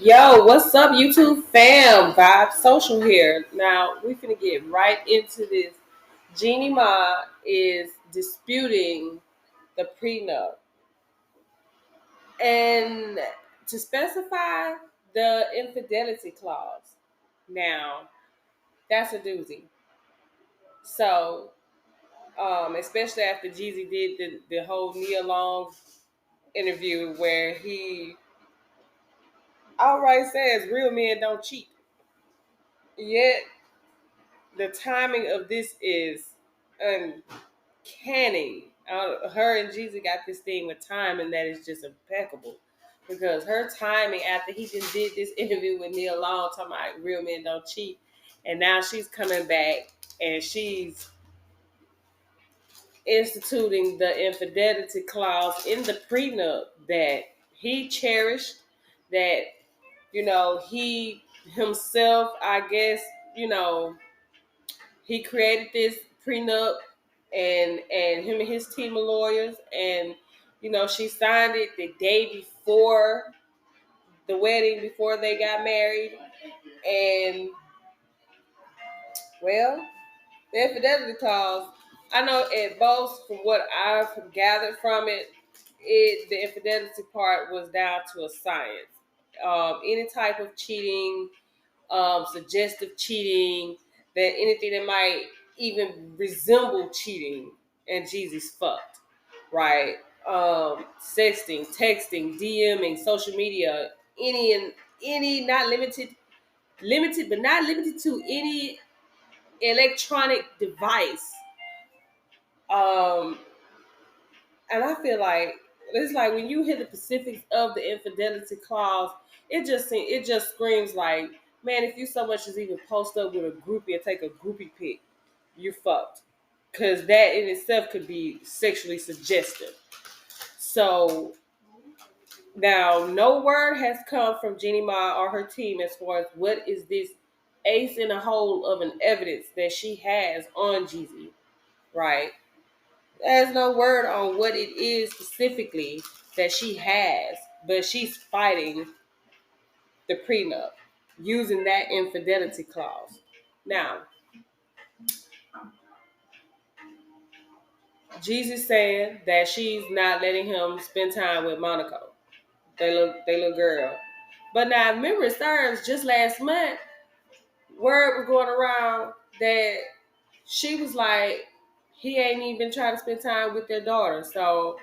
Yo, what's up, YouTube fam? Vibe Social here. Now, we finna get right into this. Jeannie Mai is disputing the prenup. And to specify the infidelity clause. Now, that's a doozy. So, especially after Jeezy did the whole Nia Long interview where he outright says real men don't cheat. Yet the timing of this is uncanny. Her and Jeezy got this thing with time, and that is just impeccable. Because her timing after he just did this interview with Neil Long talking about real men don't cheat, and now she's coming back and she's instituting the infidelity clause in the prenup that he cherished, that he himself, I guess, you know, he created this prenup, and him and his team of lawyers, and she signed it the day before the wedding, before they got married. And well, the infidelity clause, I know at both, from what I've gathered from the infidelity part was down to a science. Any type of cheating, suggestive cheating, that anything that might even resemble cheating, and Jeezy's fucked, right? Sexting, texting, DMing, social media, any not limited but not limited to any electronic device. Um, and I feel like it's like when you hear the specifics of the infidelity clause, it just screams like, man, if you so much as even post up with a groupie and take a groupie pic, you're fucked. Because that in itself could be sexually suggestive. So now, no word has come from Jeannie Mai or her team as far as what is this ace in the hole of an evidence that she has on Jeezy, right? There's no word on what it is specifically that she has, but she's fighting the prenup using that infidelity clause. Now, Jesus saying that she's not letting him spend time with Monaco, they little girl. But now, remember, serves just last month, word was going around that she was like, he ain't even trying to spend time with their daughter. So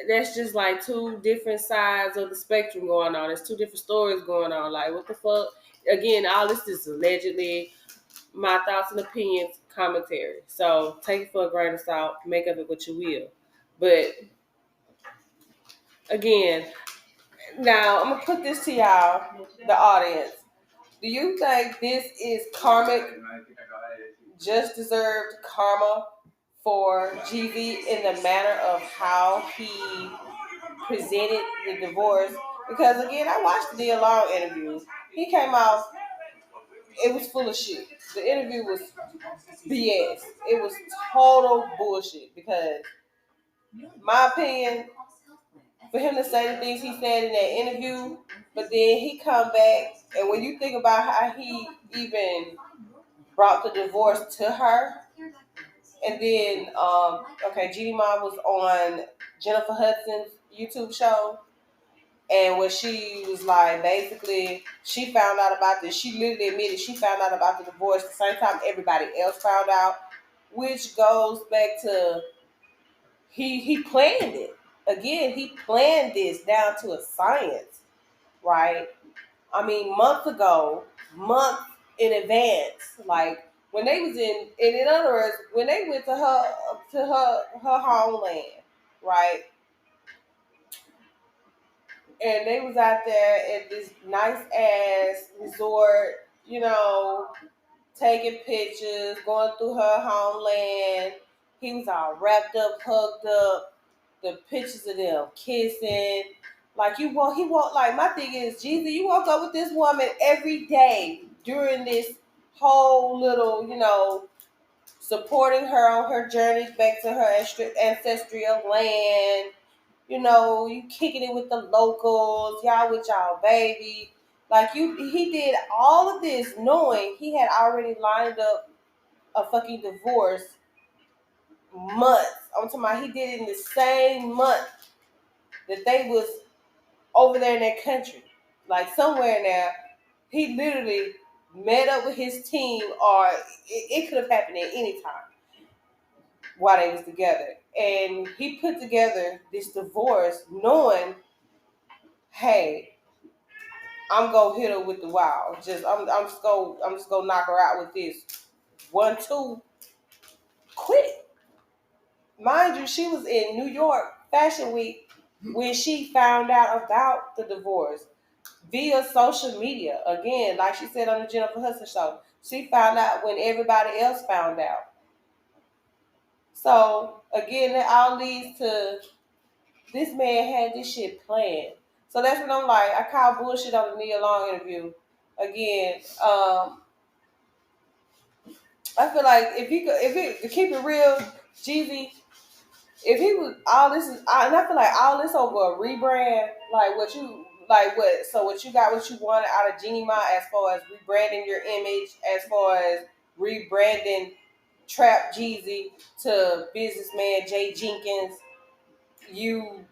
that's just like two different sides of the spectrum going on. There's two different stories going on. Like, what the fuck? Again, all this is allegedly my thoughts and opinions, commentary. So take it for a grain of salt, make of it what you will. But again, now I'm gonna put this to y'all, the audience. Do you think this is karmic, just deserved karma for Jeezy in the manner of how he presented the divorce? Because again, I watched the Nia Long interview. He came out, it was full of shit. The interview was BS. It was total bullshit because, my opinion, for him to say the things he said in that interview, but then he come back, and when you think about how he even brought the divorce to her, and then okay, Jeannie Mai was on Jennifer Hudson's YouTube show, and when she was like, basically, she found out about this. She literally admitted she found out about the divorce the same time everybody else found out, which goes back to he planned it. Again, he planned this down to a science, right? I mean, months in advance, like when they was in other words, when they went to her homeland, right? And they was out there at this nice ass resort, taking pictures, going through her homeland. He was all wrapped up, hugged up, the pictures of them kissing. Like he walked. Like, my thing is, Jeezy, you woke up with this woman every day during this whole little, supporting her on her journeys back to her ancestral land. You kicking it with the locals, y'all with y'all baby. Like he did all of this knowing he had already lined up a fucking divorce months. I'm talking about he did it in the same month that they was over there in that country, like somewhere now. He literally met up with his team, or it could have happened at any time while they was together. And he put together this divorce, knowing, hey, I'm gonna hit her with the wow. I'm just gonna knock her out with this 1, 2, quit. Mind you, she was in New York Fashion Week when she found out about the divorce via social media. Again, like she said on the Jennifer Hudson show, she found out when everybody else found out. So again, that all leads to this man had this shit planned. So that's what I'm like. I call bullshit on the Nia Long interview. Again, I feel like to keep it real, Jeezy, if he was all this is, and I feel like all this over a rebrand, what you got, what you wanted out of Jeannie Mai, as far as rebranding your image, as far as rebranding Trap Jeezy to businessman Jay Jenkins, you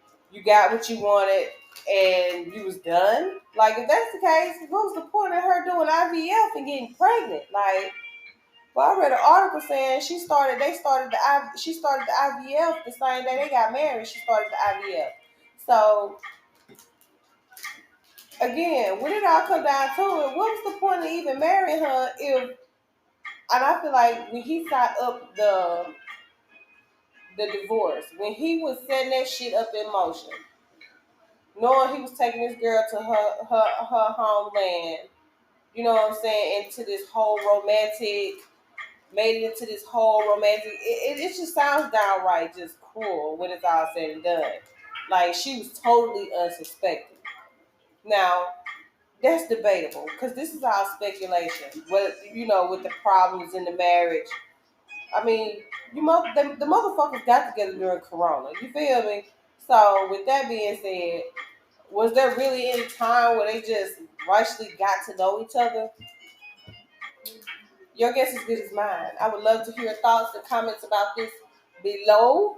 got what you wanted and you was done. Like, if that's the case, what was the point of her doing IVF and getting pregnant? Like, well, I read an article saying she started the IVF the same day they got married. She started the IVF. So again, when it all come down to it, what was the point of even marrying her if? And I feel like when he set up the divorce, when he was setting that shit up in motion, knowing he was taking this girl to her homeland, you know what I'm saying, into this whole romantic, made it into this whole romantic. It just sounds downright just cruel when it's all said and done. Like, she was totally unsuspecting. Now, that's debatable because this is all speculation. What, with the problems in the marriage. I mean, the motherfuckers got together during Corona. You feel me? So, with that being said, was there really any time where they just rightly got to know each other? Your guess is good as mine. I would love to hear thoughts and comments about this below.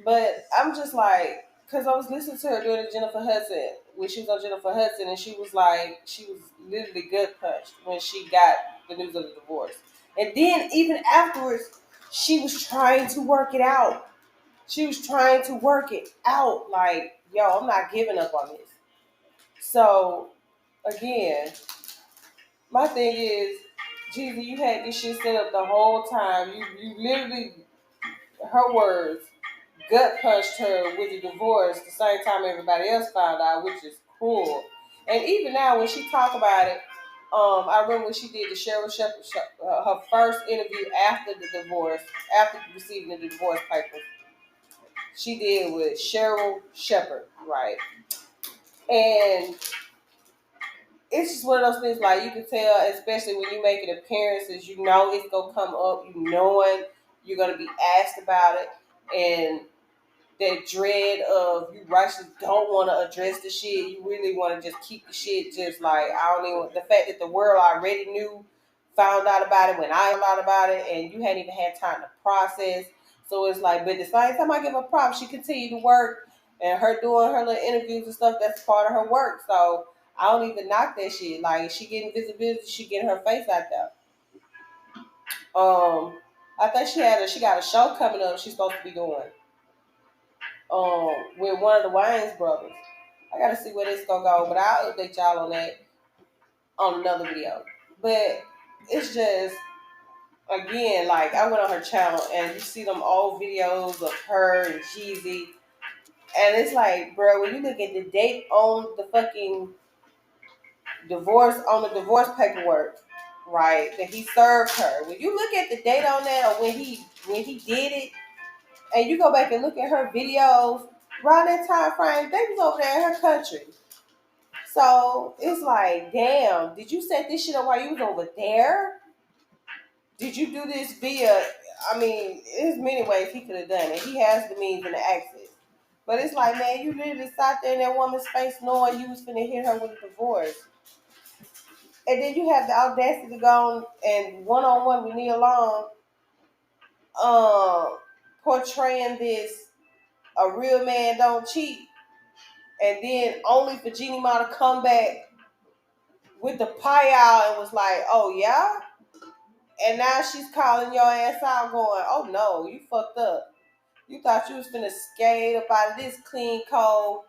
But I'm just like, because I was listening to her doing the Jennifer Hudson, when she was on Jennifer Hudson, and she was like, she was literally gut punched when she got the news of the divorce. And then even afterwards, she was trying to work it out. She was trying to work it out. Like, yo, I'm not giving up on this. So, again, my thing is, Jeezy, you had this shit set up the whole time. You literally, her words, gut punched her with the divorce the same time everybody else found out, which is cruel. And even now, when she talk about it, I remember when she did the Cheryl Shepard, her first interview after the divorce, after receiving the divorce papers. She did with Cheryl Shepard, right? And it's just one of those things, like, you can tell, especially when you making appearances, you know it's gonna come up, you knowing you're gonna be asked about it, and that dread of you actually don't want to address the shit. You really want to just keep the shit just like, I don't even, the fact that the world already found out about it when I found out about it, and you hadn't even had time to process. So it's like, but at the same time, I give her props. She continued to work, and her doing her little interviews and stuff, that's part of her work. So I don't even knock that shit. Like, she getting visibility, she getting her face out there. I think she got a show coming up she's supposed to be doing with one of the Wayans brothers. I gotta see where this gonna go, but I'll update y'all on that on another video. But it's just, again, like, I went on her channel and you see them old videos of her and Jeezy, and it's like, bro, when you look at the date on the fucking divorce paperwork, right, that he served her. When you look at the date on that, or when he did it, and you go back and look at her videos around that time frame, they was over there in her country. So it's like, damn, did you set this shit up while you was over there? Did you do this via, I mean, there's many ways he could have done it. He has the means and the access. But it's like, man, you literally sat there in that woman's face knowing you was finna hit her with a divorce. And then you have the audacity to go on and one-on-one with Nia Long, portraying this, a real man don't cheat. And then only for Jeannie Mai to come back with the pie out and was like, oh, yeah? And now she's calling your ass out going, oh, no, you fucked up. You thought you was finna skate up out of this clean cold,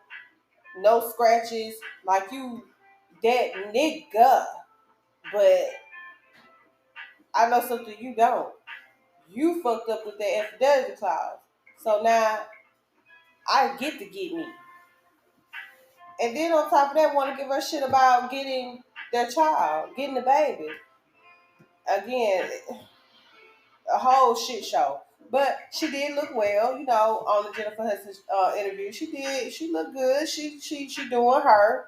no scratches, like you that nigga. But I know something you don't. You fucked up with that infidelity clause. So now I get to get me. And then on top of that, want to give her shit about getting their child, getting the baby. Again, a whole shit show. But she did look well, on the Jennifer Hudson interview. She did. She looked good. She doing her.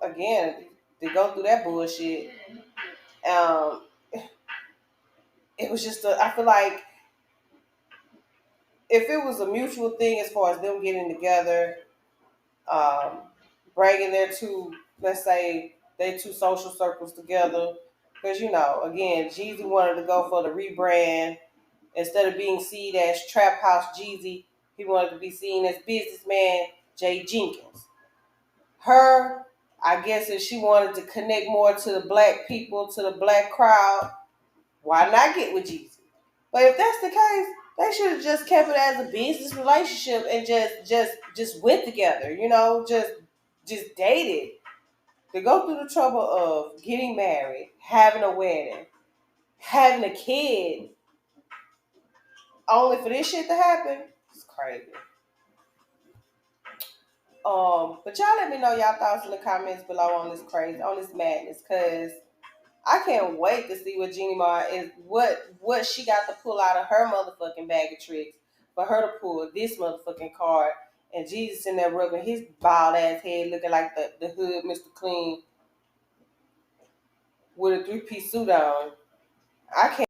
Again, to go through that bullshit. Um, it was just I feel like if it was a mutual thing as far as them getting together, um, bringing their two, let's say, their two social circles together, because again, Jeezy wanted to go for the rebrand instead of being seen as Trap House Jeezy. He wanted to be seen as businessman Jay Jenkins. Her, I guess, if she wanted to connect more to the black people, to the black crowd, why not get with Jeezy? But if that's the case, they should have just kept it as a business relationship and just went together, just dated. To go through the trouble of getting married, having a wedding, having a kid, only for this shit to happen, it's crazy. But y'all let me know y'all thoughts in the comments below on this madness, cause I can't wait to see what Jeannie Mai is, what she got to pull out of her motherfucking bag of tricks for her to pull this motherfucking card. And Jesus in there rubbing his bald ass head, looking like the hood Mr. Clean with a 3-piece suit on. I can't.